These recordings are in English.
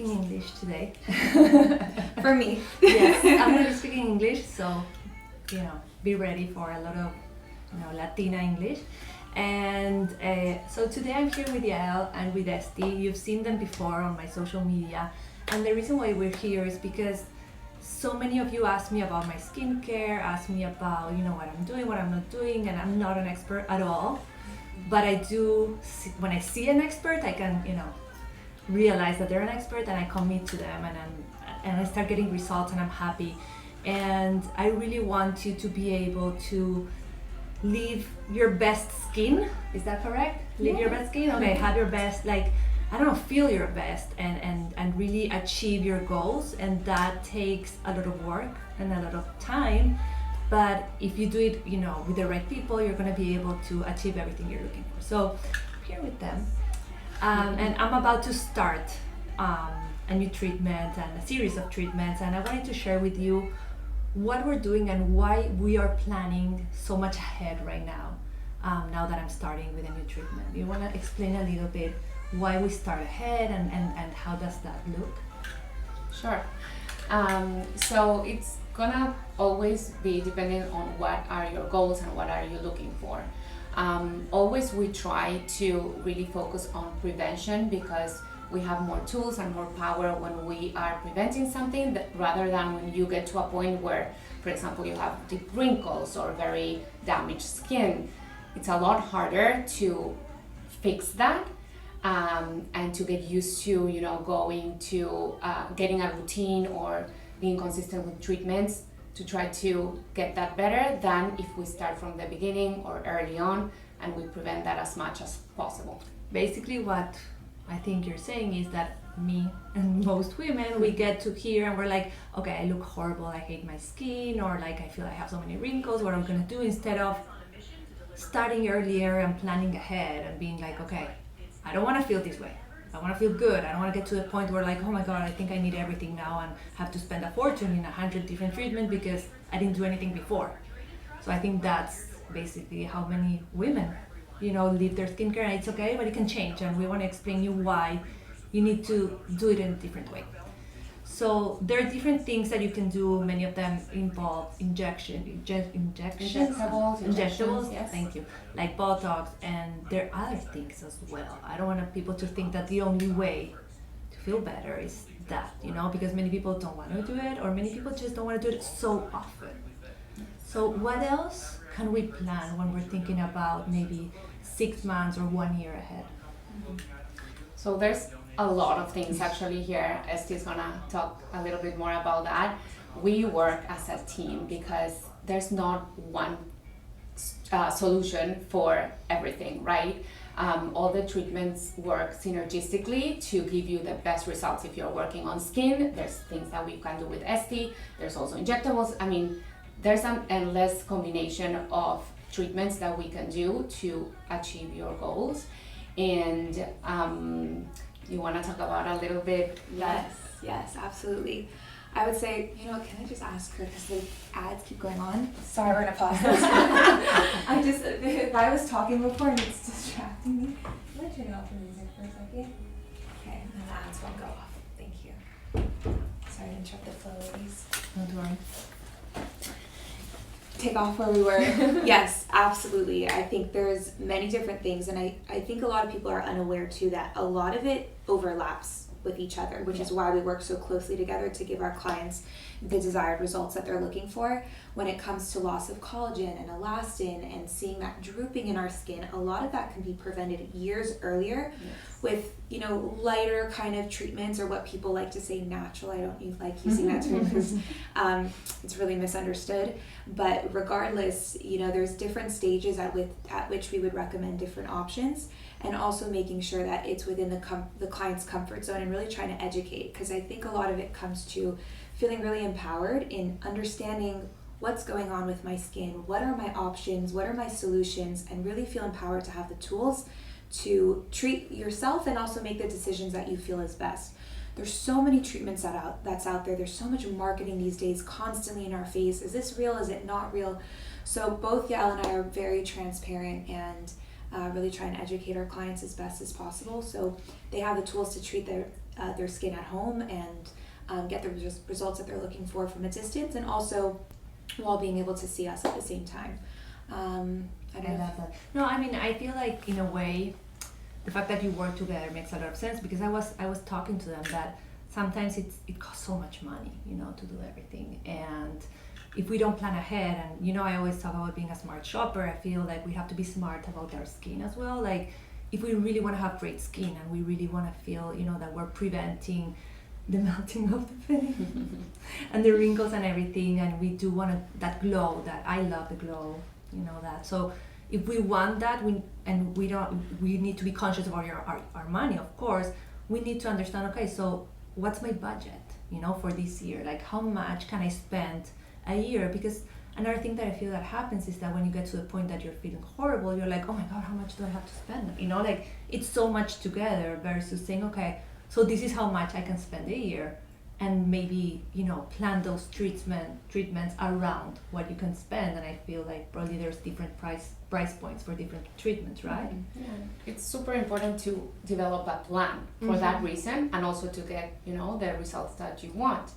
speaking English today. For me. Yes, I'm going to be speaking English, so, be ready for a lot of, Latina English. And so today I'm here with Yael and with Esti. You've seen them before on my social media. And the reason why we're here is because so many of you ask me about my skincare, ask me about, what I'm doing, what I'm not doing, and I'm not an expert at all. But I do, when I see an expert, I can, realize that they're an expert, and I commit to them, and I start getting results, and I'm happy. And I really want you to be able to live your best skin. Is that correct? Live your best skin? Okay, have your best, feel your best and really achieve your goals. And that takes a lot of work and a lot of time. But if you do it, with the right people, you're going to be able to achieve everything you're looking for. So I'm here with them. And I'm about to start a new treatment and a series of treatments. And I wanted to share with you what we're doing and why we are planning so much ahead right now, now that I'm starting with a new treatment. You want to explain a little bit why we start ahead and how does that look? Sure. So it's gonna always be depending on what are your goals and what are you looking for. Always we try to really focus on prevention because we have more tools and more power when we are preventing something rather than when you get to a point where, for example, you have deep wrinkles or very damaged skin. It's a lot harder to fix that and to get used to, going to getting a routine or being consistent with treatments to try to get that better than if we start from the beginning or early on and we prevent that as much as possible. Basically what I think you're saying is that me and most women, we get to here and we're like, okay, I look horrible, I hate my skin, or like I feel I have so many wrinkles, what I'm gonna do, instead of starting earlier and planning ahead and being like, okay, I don't wanna feel this way. I want to feel good. I don't want to get to the point where like, oh my God, I think I need everything now and have to spend a fortune in 100 different treatments because I didn't do anything before. So I think that's basically how many women, live their skincare, and it's okay, but it can change. And we want to explain you why you need to do it in a different way. So there are different things that you can do. Many of them involve injections, Yes. Thank you, like Botox, and there are other things as well. I don't want people to think that the only way to feel better is that, because many people don't want to do it, or many people just don't want to do it so often. So what else can we plan when we're thinking about maybe 6 months or 1 year ahead? So there's a lot of things actually here. Esti is gonna talk a little bit more about that. We work as a team because there's not one solution for everything, right? All the treatments work synergistically to give you the best results. If you're working on skin, there's things that we can do with Esti. There's also injectables. I mean, there's an endless combination of treatments that we can do to achieve your goals. And you want to talk about a little bit? Yes, absolutely. I would say, can I just ask her, because the ads keep going on? Sorry, we're gonna pause this. If I was talking before and it's distracting me, can I turn off the music for a second? Okay, and the ads won't go off. Thank you. Sorry to interrupt the flow, ladies. Don't worry. Take off where we were. Yes, absolutely. I think there's many different things, and I think a lot of people are unaware too that a lot of it overlaps with each other, which is why we work so closely together to give our clients the desired results that they're looking for. When it comes to loss of collagen and elastin and seeing that drooping in our skin, a lot of that can be prevented years earlier with, lighter kind of treatments, or what people like to say natural. I don't like using that term because it's really misunderstood. But regardless, there's different stages at which we would recommend different options, and also making sure that it's within the client's comfort zone and really trying to educate, because I think a lot of it comes to feeling really empowered in understanding what's going on with my skin, what are my options, what are my solutions, and really feel empowered to have the tools to treat yourself and also make the decisions that you feel is best. There's so many treatments that's out there. There's so much marketing these days constantly in our face. Is this real? Is it not real? So both Yael and I are very transparent and really try and educate our clients as best as possible, so they have the tools to treat their skin at home and get the results that they're looking for from a distance, and also while being able to see us at the same time. I love that. No, I mean, I feel like in a way, the fact that you work together makes a lot of sense, because I was talking to them that sometimes it costs so much money, you know, to do everything. And if we don't plan ahead, and you know, I always talk about being a smart shopper, I feel like we have to be smart about our skin as well. Like, if we really want to have great skin and we really want to feel, you know, that we're preventing the melting of the face and the wrinkles and everything, and we do want that glow, that I love the glow, you know, that. So if we want that, we need to be conscious of our money, of course. We need to understand, okay, so what's my budget, you know, for this year? Like, how much can I spend a year? Because another thing that I feel that happens is that when you get to the point that you're feeling horrible, you're like, oh my God, how much do I have to spend? You know, like, it's so much together versus saying, okay, so this is how much I can spend a year, and maybe, you know, plan those treatments around what you can spend. And I feel like probably there's different price points for different treatments, right? Yeah, it's super important to develop a plan for that reason, and also to get, you know, the results that you want.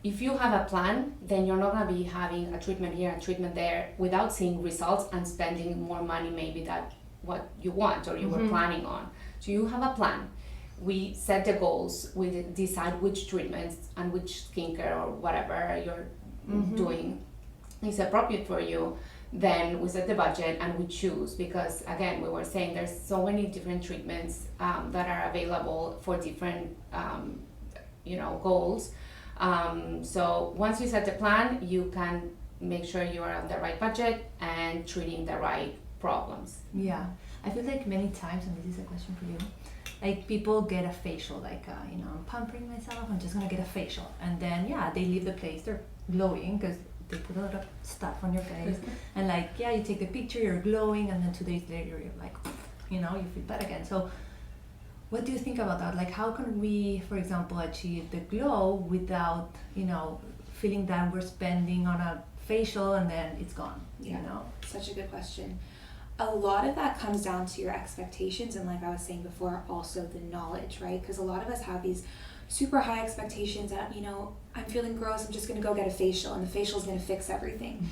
If you have a plan, then you're not going to be having a treatment here and treatment there without seeing results and spending more money maybe than what you want or you were planning on. So you have a plan. We set the goals, we decide which treatments and which skincare or whatever you're doing is appropriate for you. Then we set the budget and we choose, because again, we were saying there's so many different treatments that are available for different you know, goals. So once you set the plan, you can make sure you are on the right budget and treating the right problems. Yeah, I feel like many times, and this is a question for you, like, people get a facial, like, you know, I'm pampering myself, I'm just gonna get a facial, and then yeah, they leave the place, they're glowing because they put a lot of stuff on your face, and like, yeah, you take the picture, you're glowing, and then 2 days later you're like, you know, you feel bad again. So what do you think about that? Like, how can we, for example, achieve the glow without, you know, feeling that we're spending on a facial and then it's gone, you know? Such a good question. A lot of that comes down to your expectations, and like I was saying before, also the knowledge, right? Because a lot of us have these super high expectations that, you know, I'm feeling gross, I'm just gonna go get a facial, and the facial is gonna fix everything.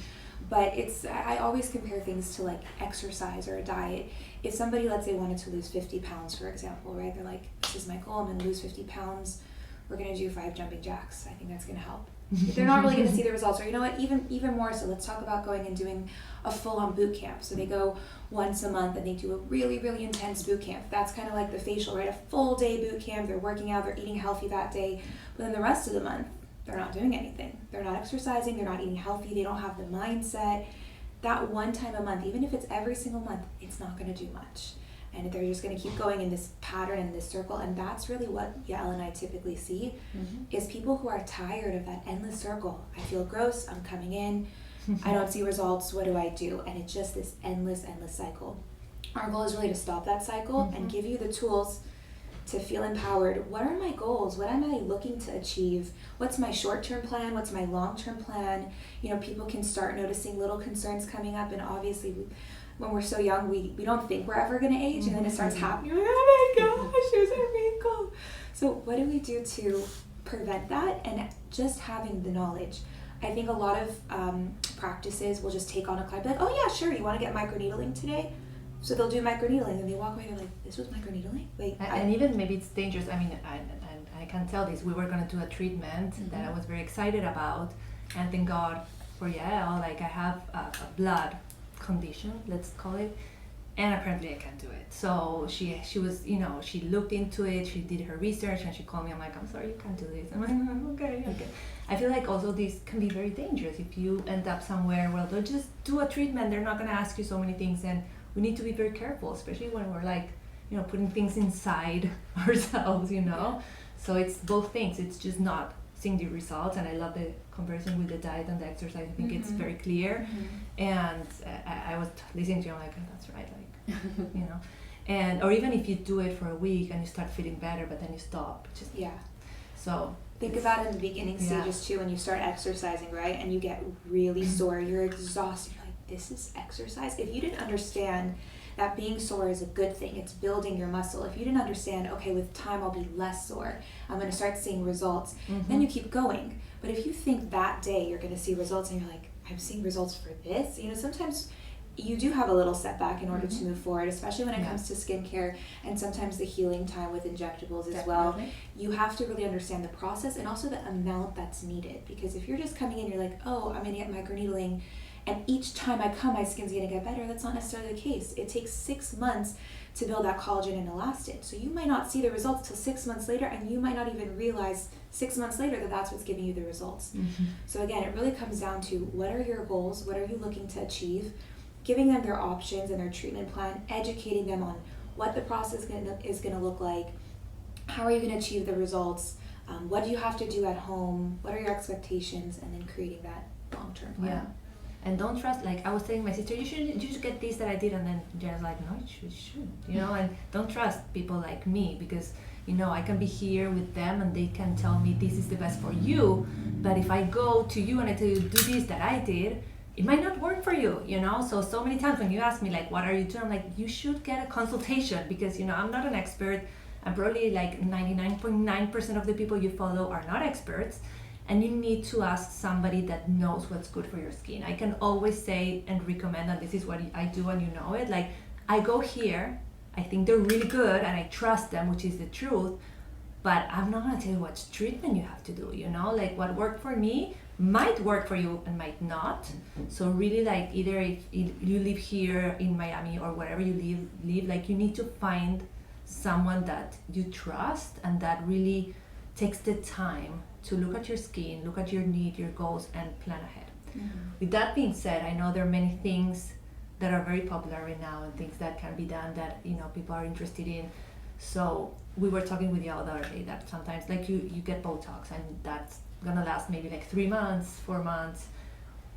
But I always compare things to like exercise or a diet. If somebody, let's say, wanted to lose 50 pounds, for example, right? They're like, this is my goal, I'm gonna lose 50 pounds. We're gonna do 5 jumping jacks. I think that's gonna help. But they're not really gonna see the results. Or you know what, even more so, let's talk about going and doing a full-on boot camp. So they go once a month and they do a really, really intense boot camp. That's kind of like the facial, right? A full day boot camp. They're working out, they're eating healthy that day. But then the rest of the month, they're not doing anything. They're not exercising, they're not eating healthy, they don't have the mindset. That one time a month, even if it's every single month, it's not gonna do much. And they're just gonna keep going in this pattern, in this circle. And that's really what Yael and I typically see, is people who are tired of that endless circle. I feel gross, I'm coming in, I don't see results, what do I do? And it's just this endless cycle. Our goal is really to stop that cycle and give you the tools to feel empowered. What are my goals? What am I looking to achieve? What's my short-term plan? What's my long-term plan? You know, people can start noticing little concerns coming up, and obviously when we're so young, we don't think we're ever gonna age, and then it starts happening. Oh my gosh, there's a wrinkle. So what do we do to prevent that? And just having the knowledge. I think a lot of practices will just take on a client, like, oh yeah, sure, you wanna get microneedling today? So they'll do microneedling, and they walk away and they're like, this was microneedling? Wait. And even maybe it's dangerous. I mean, I can tell this. We were going to do a treatment that I was very excited about, and thank God for Yael, like, I have a blood condition, let's call it, and apparently I can't do it. So she was, you know, she looked into it, she did her research, and she called me. I'm like, I'm sorry, you can't do this. I'm like, okay. I feel like also this can be very dangerous if you end up somewhere where they'll just do a treatment, they're not going to ask you so many things, and we need to be very careful, especially when we're like, you know, putting things inside ourselves, you know. So it's both things. It's just not seeing the results, and I love the comparison with the diet and the exercise. I think it's very clear. And I was listening to you, I'm like, oh, that's right, like, you know. And or even if you do it for a week and you start feeling better, but then you stop. Just so think about it in the beginning stages too, when you start exercising, right? And you get really sore, you're exhausted. This is exercise. If you didn't understand that being sore is a good thing. It's building your muscle. If you didn't understand, okay, with time I'll be less sore, I'm going to start seeing results, then you keep going. But if you think that day you're going to see results and you're like, I'm seeing results for this, sometimes you do have a little setback in order to move forward, especially when it comes to skincare and sometimes the healing time with injectables as well. You have to really understand the process and also the amount that's needed. Because if you're just coming in, you're like, oh, I'm going to get microneedling, and each time I come, my skin's going to get better. That's not necessarily the case. It takes 6 months to build that collagen and elastin. So you might not see the results till 6 months later, and you might not even realize 6 months later that that's what's giving you the results. So again, it really comes down to what are your goals? What are you looking to achieve? Giving them their options and their treatment plan, educating them on what the process is going to look like, how are you going to achieve the results, what do you have to do at home, what are your expectations, and then creating that long-term plan. Yeah. And don't trust, like I was telling my sister, you should get this that I did, and then Jenna's like, no, you should, and don't trust people like me, because, I can be here with them and they can tell me this is the best for you, but if I go to you and I tell you, do this that I did, it might not work for you, So many times when you ask me, like, what are you doing? I'm like, you should get a consultation, because, I'm not an expert. I'm probably like 99.9% of the people you follow are not experts. And you need to ask somebody that knows what's good for your skin. I can always say and recommend, and this is what I do and you know it, like, I go here, I think they're really good and I trust them, which is the truth, but I'm not gonna tell you what treatment you have to do, Like, what worked for me might work for you and might not. So really, like, either if you live here in Miami or wherever you live, like, you need to find someone that you trust and that really takes the time to look at your skin, look at your need, your goals, and plan ahead. With that being said, I know there are many things that are very popular right now and things that can be done that people are interested in. So we were talking with Yael the other day that sometimes, like, you get Botox and that's gonna last maybe like 3 months, 4 months.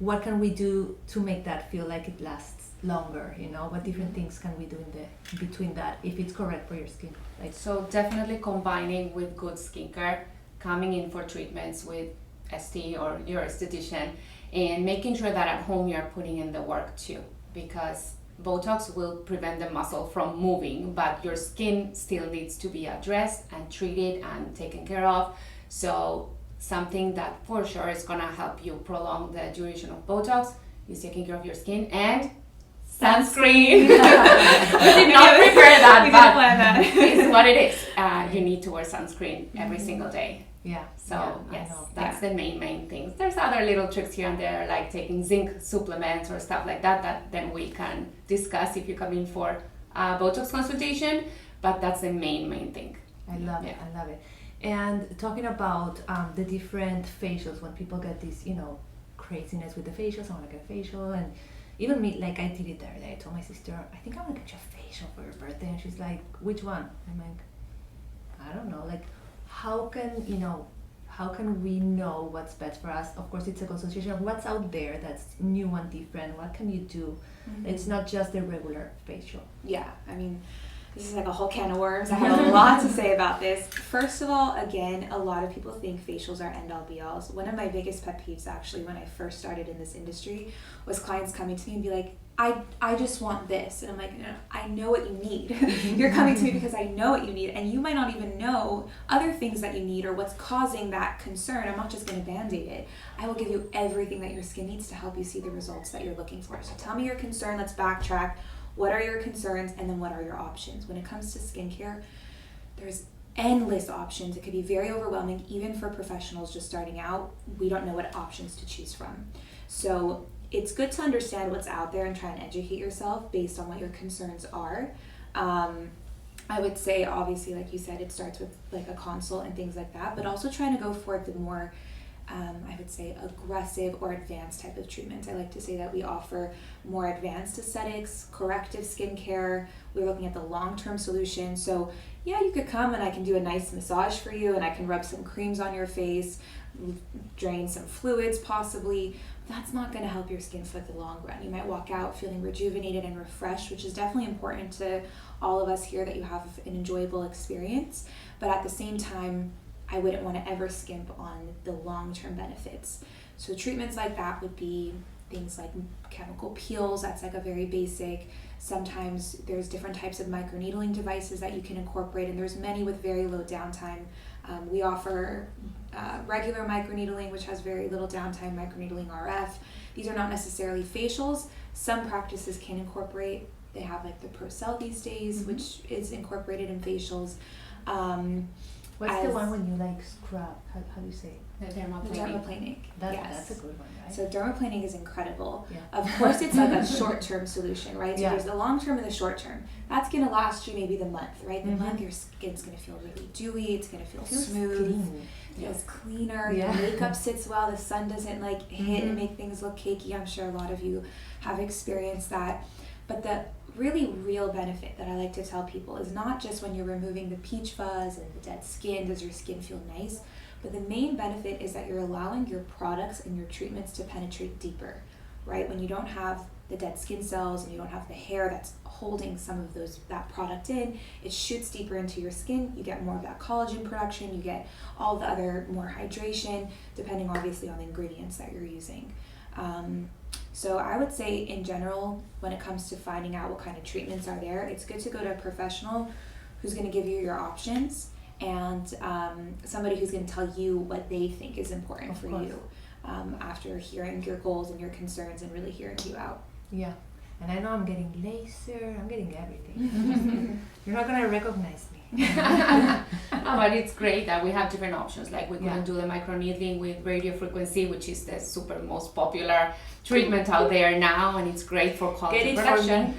What can we do to make that feel like it lasts longer? What different things can we do in between that if it's correct for your skin? So definitely combining with good skincare, coming in for treatments with Esti or your esthetician, and making sure that at home you're putting in the work too, because Botox will prevent the muscle from moving, but your skin still needs to be addressed and treated and taken care of. So something that for sure is gonna help you prolong the duration of Botox is taking care of your skin and sunscreen. We did not prepare that, we but plan that. it's what it is. You need to wear sunscreen every single day. Yeah. So yes, that's the main things. There's other little tricks here and there, like taking zinc supplements or stuff like that then we can discuss if you come in for a Botox consultation. But that's the main thing. I love it. And talking about the different facials, when people get this, craziness with the facials, I want to get a facial, and even me, like, I did it the other day. I told my sister, I think I want to get you a facial for your birthday, and she's like, which one? I'm like, I don't know. Like, how can we know what's best for us? Of course, it's a consultation of what's out there that's new and different. What can you do? It's not just a regular facial. Yeah, I mean, this is like a whole can of worms. I have a lot to say about this. First of all, again, a lot of people think facials are end-all be-alls. One of my biggest pet peeves, actually, when I first started in this industry, was clients coming to me and be like, I just want this. And I'm like, no, I know what you need. You're coming to me because I know what you need, and you might not even know other things that you need or what's causing that concern. I'm not just going to band-aid it. I will give you everything that your skin needs to help you see the results that you're looking for. So tell me your concern. Let's backtrack. What are your concerns, and then what are your options? When it comes to skincare, there's endless options. It could be very overwhelming, even for professionals just starting out. We don't know what options to choose from. So it's good to understand what's out there and try and educate yourself based on what your concerns are. I would say, obviously, like you said, it starts with like a consult and things like that, but also trying to go for the more I would say aggressive or advanced type of treatments. I like to say that we offer more advanced aesthetics, corrective skincare. We're looking at the long-term solution. So yeah, you could come and I can do a nice massage for you, and I can rub some creams on your face, drain some fluids possibly. That's not going to help your skin for the long run. You might walk out feeling rejuvenated and refreshed, which is definitely important to all of us here, that you have an enjoyable experience. But at the same time, I wouldn't want to ever skimp on the long-term benefits. So treatments like that would be things like chemical peels. That's like a very basic. Sometimes there's different types of microneedling devices that you can incorporate, and there's many with very low downtime. We offer regular microneedling, which has very little downtime, microneedling RF. These are not necessarily facials. Some practices can incorporate, they have like the ProCell these days, which is incorporated in facials. What's the one when you like scrub? How do you say it? The dermaplaning. The dermaplaning. That's a good one, right? So dermaplaning is incredible. Yeah. Of course, it's like a short-term solution, right? So Yeah. there's the long-term and the short-term. That's going to last you maybe the month, right? The month your skin's going to feel really dewy. It's going to feel smooth. Clean. Feels cleaner. Yeah. Your makeup sits well. The sun doesn't like hit and make things look cakey. I'm sure a lot of you have experienced that. But the really real benefit that I like to tell people is not just when you're removing the peach fuzz and the dead skin, does your skin feel nice? But the main benefit is that you're allowing your products and your treatments to penetrate deeper, right? When you don't have the dead skin cells and you don't have the hair that's holding some of that product in, it shoots deeper into your skin. You get more of that collagen production. You get all the other more hydration, depending obviously on the ingredients that you're using. So I would say in general, when it comes to finding out what kind of treatments are there, it's good to go to a professional who's going to give you your options, and somebody who's going to tell you what they think is important for you after hearing your goals and your concerns and really hearing you out. Yeah. And I know I'm getting laser, I'm getting everything. You're not going to recognize me. No, but it's great that we have different options. Like we couldn't do the microneedling with radio frequency, which is the super most popular treatment out there now, and it's great for collagen production.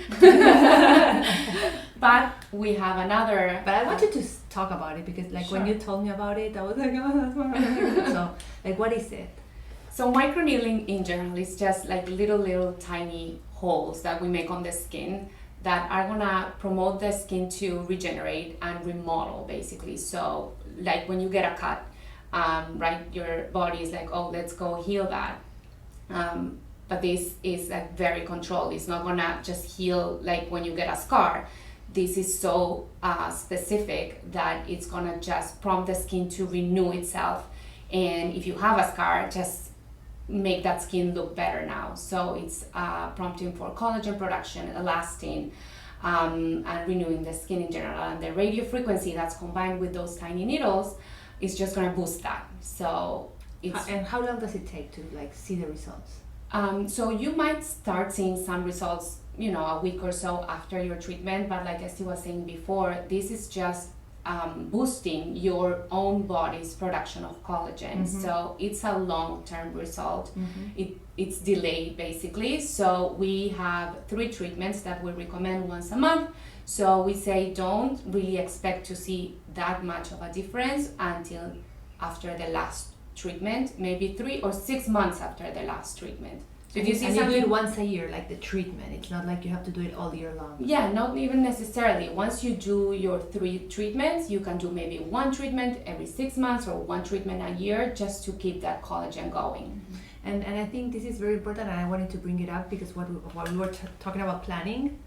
But we have another. But I wanted to talk about it because, like, when you told me about it, I was like, oh, that's what I'm So, like, what is it? So microneedling in general is just like little tiny holes that we make on the skin that are gonna promote the skin to regenerate and remodel, basically. So like when you get a cut, right, your body is like, oh, let's go heal that. But this is like very controlled. It's not gonna just heal like when you get a scar. This is so specific that it's gonna just prompt the skin to renew itself. And if you have a scar, just make that skin look better now. So it's prompting for collagen production, elastin, and renewing the skin in general. And the radio frequency that's combined with those tiny needles is just gonna boost that. So it's. And how long does it take to like see the results? So you might start seeing some results, you know, a week or so after your treatment. But like Esti was saying before, this is just boosting your own body's production of collagen. So it's a long-term result. It's delayed basically. So we have 3 treatments that we recommend once a month. So we say don't really expect to see that much of a difference until after the last treatment, maybe 3 or 6 months after the last treatment. So if you see and something, you do it once a year, like the treatment. It's not like you have to do it all year long. yeah, not even necessarily. Once you do your 3 treatments, you can do maybe 1 treatment every 6 months or 1 treatment a year just to keep that collagen going. And I think this is very important, and I wanted to bring it up because what we were talking about planning.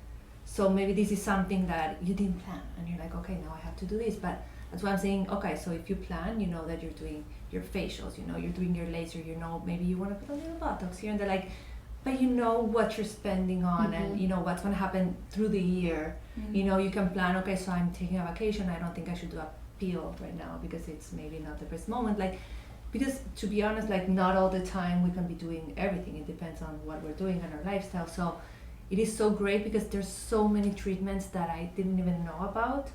So maybe this is something that you didn't plan, and you're like, okay, now I have to do this. But that's why I'm saying, okay, so if you plan, you know that you're doing your facials, you know, you're doing your laser, you know, maybe you want to put a little Botox here and there, like, but you know what you're spending on and you know what's going to happen through the year. You know, you can plan, okay, so I'm taking a vacation, I don't think I should do a peel right now because it's maybe not the best moment. Like, because to be honest, like not all the time we can be doing everything. It depends on what we're doing and our lifestyle. So it is so great because there's so many treatments that I didn't even know about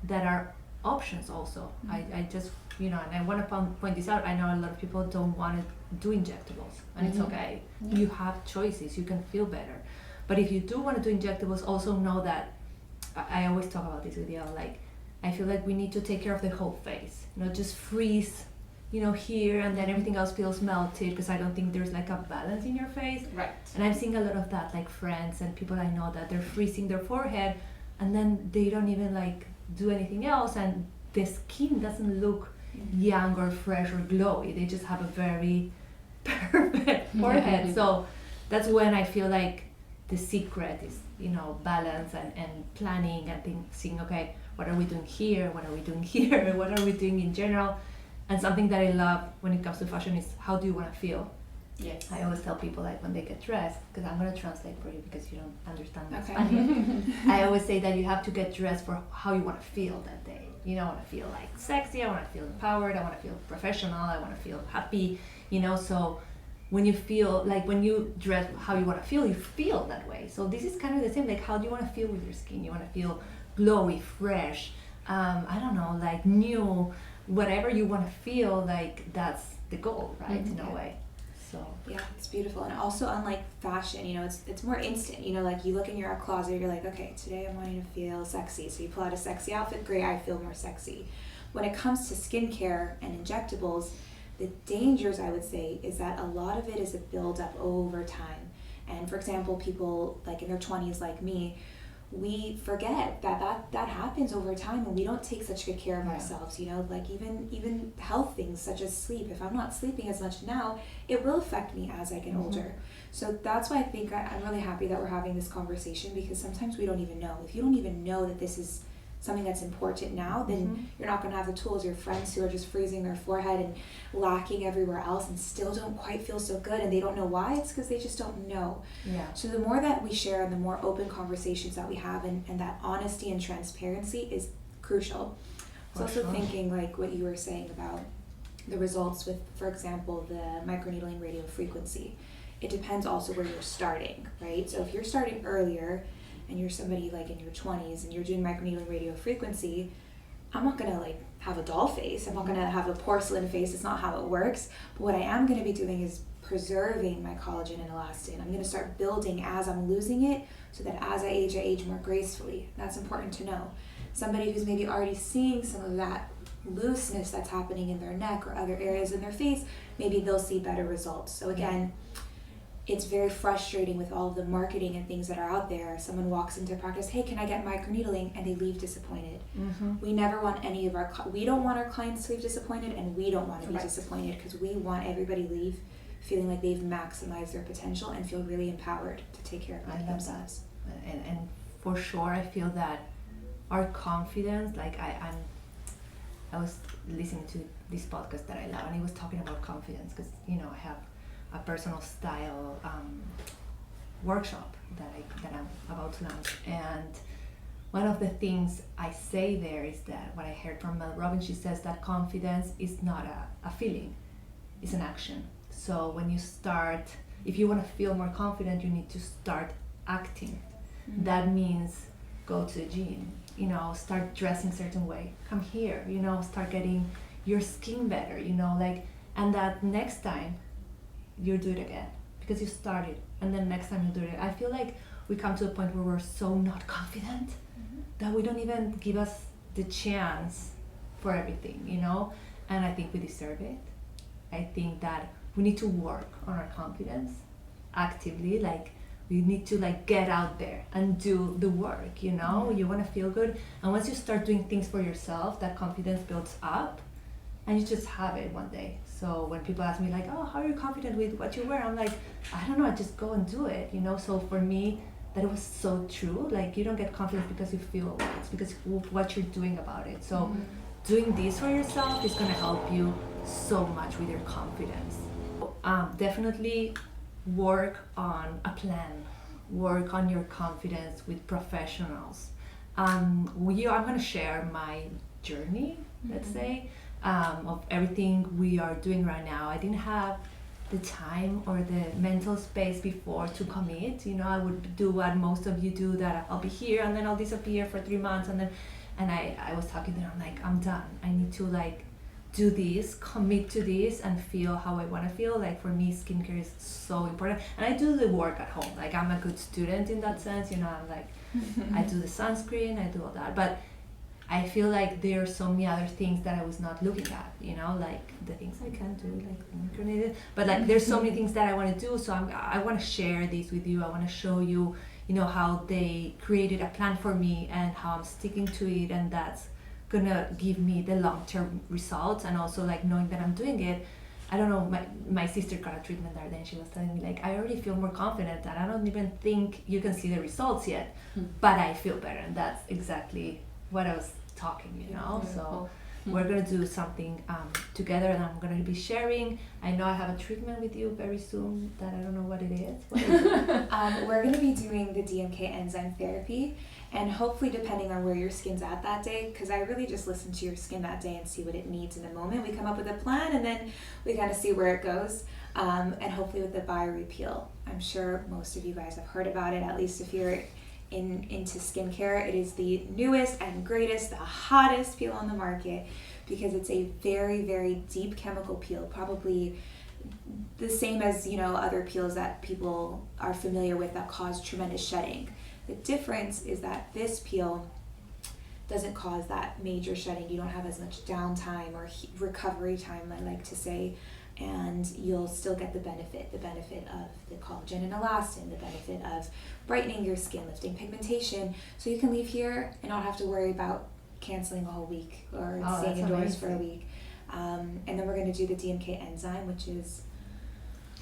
that are options also. I just, you know, and I want to point this out. I know a lot of people don't want to do injectables, and it's okay. You have choices. You can feel better. But if you do want to do injectables, also know that I always talk about this with Yael. Like, I feel like we need to take care of the whole face, not just freeze, you know, here and then everything else feels melted, because I don't think there's like a balance in your face. Right. And I'm seeing a lot of that, like friends and people I know that they're freezing their forehead and then they don't even like do anything else, and the skin doesn't look young or fresh or glowy. They just have a very perfect forehead. So that's when I feel like the secret is, you know, balance and planning and seeing, okay, what are we doing here? What are we doing here? What are we doing in general? And something that I love when it comes to fashion is, how do you want to feel? Yes. I always tell people like when they get dressed, because I'm gonna translate for you because you don't understand Okay. Spanish. I always say that you have to get dressed for how you want to feel that day. You know, I want to feel like sexy. I want to feel empowered. I want to feel professional. I want to feel happy. You know, so when you feel like when you dress how you want to feel, you feel that way. So this is kind of the same. Like, how do you want to feel with your skin? You want to feel glowy, fresh. I don't know, like new, whatever you want to feel. Like that's the goal, right? In a way. So yeah, it's beautiful. And also, unlike fashion, you know, it's more instant. You know, like you look in your closet, you're like, okay, today I'm wanting to feel sexy, so you pull out a sexy outfit. Great, I feel more sexy. When it comes to skincare and injectables, the dangers, I would say, is that a lot of it is a build-up over time. And for example, people like in their 20s, like me, we forget that happens over time, and we don't take such good care of ourselves. You know, like even health things such as sleep. If I'm not sleeping as much now, it will affect me as I get older. So that's why I think I'm really happy that we're having this conversation, because sometimes we don't even know. If you don't even know that this is something that's important now, then you're not going to have the tools. Your friends who are just freezing their forehead and lacking everywhere else and still don't quite feel so good, and they don't know why, it's because they just don't know. So the more that we share and the more open conversations that we have, and that honesty and transparency is crucial. I was also thinking like what you were saying about the results with, for example, the microneedling radio frequency. It depends also where you're starting, right? So if you're starting earlier and you're somebody like in your 20s and you're doing microneedling radio frequency, I'm not gonna like have a doll face. I'm not gonna have a porcelain face. It's not how it works. But what I am gonna be doing is preserving my collagen and elastin. I'm gonna start building as I'm losing it, so that as I age more gracefully. That's important to know. Somebody who's maybe already seeing some of that looseness that's happening in their neck or other areas in their face, maybe they'll see better results. So again, it's very frustrating with all of the marketing and things that are out there. Someone walks into practice, hey, can I get microneedling? And they leave disappointed. We never want any of we don't want our clients to leave disappointed, and we don't want to be disappointed, because we want everybody to leave feeling like they've maximized their potential and feel really empowered to take care of themselves. And for sure, I feel that our confidence, like I was listening to this podcast that I love, and he was talking about confidence, because you know I have a personal style workshop that I'm about to launch, and one of the things I say there is that what I heard from Mel Robbins, she says that confidence is not a feeling, it's an action. So when you start, if you want to feel more confident, you need to start acting. That means go to the gym, you know, start dressing a certain way, come here, you know, start getting your skin better, you know, like, and that next time you do it again because you started, and then next time you do it. I feel like we come to a point where we're so not confident that we don't even give us the chance for everything, you know, and I think we deserve it. I think that we need to work on our confidence actively, like we need to like get out there and do the work, you know. You want to feel good, and once you start doing things for yourself, that confidence builds up and you just have it one day. So when people ask me like, oh, how are you confident with what you wear, I'm like, I don't know, I just go and do it, you know. So for me, that was so true. Like, you don't get confidence because you feel it, it's because of what you're doing about it. So doing this for yourself is going to help you so much with your confidence. Definitely work on a plan, work on your confidence with professionals. I'm going to share my journey, let's say, of everything we are doing right now. I didn't have the time or the mental space before to commit. You know, I would do what most of you do, that I'll be here and then I'll disappear for 3 months, and I was talking to them, I'm like, I'm done. I need to like do this, commit to this, and feel how I want to feel. Like for me, skincare is so important, and I do the work at home. Like I'm a good student in that sense, you know. I'm like, I do the sunscreen, I do all that, but I feel like there are so many other things that I was not looking at, you know, like the things I can do, like incarnated. But like there's so many things that I want to do, so I want to share these with you. I want to show you, you know, how they created a plan for me and how I'm sticking to it, and that's gonna give me the long-term results. And also like knowing that I'm doing it. I don't know, my sister got a treatment there, then she was telling me like, I already feel more confident, and I don't even think you can see the results yet, but I feel better. And that's exactly what I was talking, you know. So we're gonna do something together, and I'm gonna be sharing. I know I have a treatment with you very soon that I don't know what it is. What is it? We're going to be doing the DMK enzyme therapy, and hopefully depending on where your skin's at that day, because I really just listen to your skin that day and see what it needs in the moment. We come up with a plan, and then we kind of see where it goes, and hopefully with the bio peel. I'm sure most of you guys have heard about it, at least if you're into skincare. It is the newest and greatest, the hottest peel on the market, because it's a very, very deep chemical peel, probably the same as, you know, other peels that people are familiar with that cause tremendous shedding. The difference is that this peel doesn't cause that major shedding. You don't have as much downtime or recovery time, I like to say, and you'll still get the benefit of the collagen and elastin, the benefit of brightening your skin, lifting pigmentation, so you can leave here and not have to worry about canceling a whole week or staying indoors for a week. And then we're going to do the DMK enzyme, which is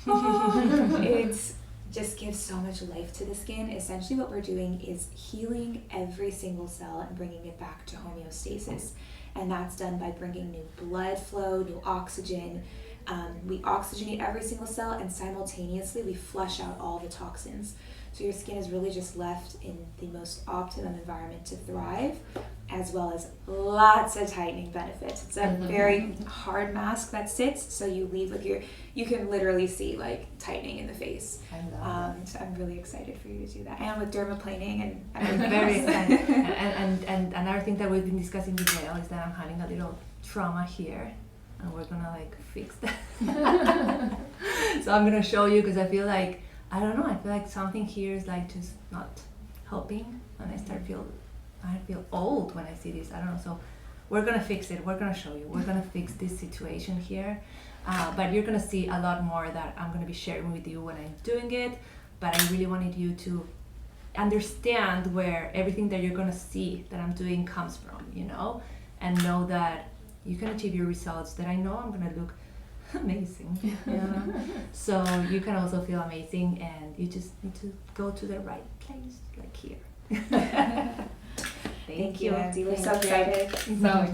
it just gives so much life to the skin. Essentially what we're doing is healing every single cell and bringing it back to homeostasis, and that's done by bringing new blood flow, new oxygen. We oxygenate every single cell, and simultaneously we flush out all the toxins. So your skin is really just left in the most optimum environment to thrive, as well as lots of tightening benefits. It's a very hard mask that sits, so you leave with you can literally see like tightening in the face. So I'm really excited for you to do that, and with dermaplaning and I'm very excited. And another thing that we've been discussing with Yael is that I'm having a little trauma here, and we're gonna like fix that. So I'm gonna show you, because I feel like, I don't know, I feel like something here is like just not helping, and I feel old when I see this. I don't know. So we're gonna fix it. We're gonna show you. We're gonna fix this situation here. But you're gonna see a lot more that I'm gonna be sharing with you when I'm doing it. But I really wanted you to understand where everything that you're gonna see that I'm doing comes from, you know, and know that you can achieve your results, that I know I'm gonna look amazing. Yeah. So you can also feel amazing, and you just need to go to the right place, like here. Thank you, Andy. We're so excited. So excited.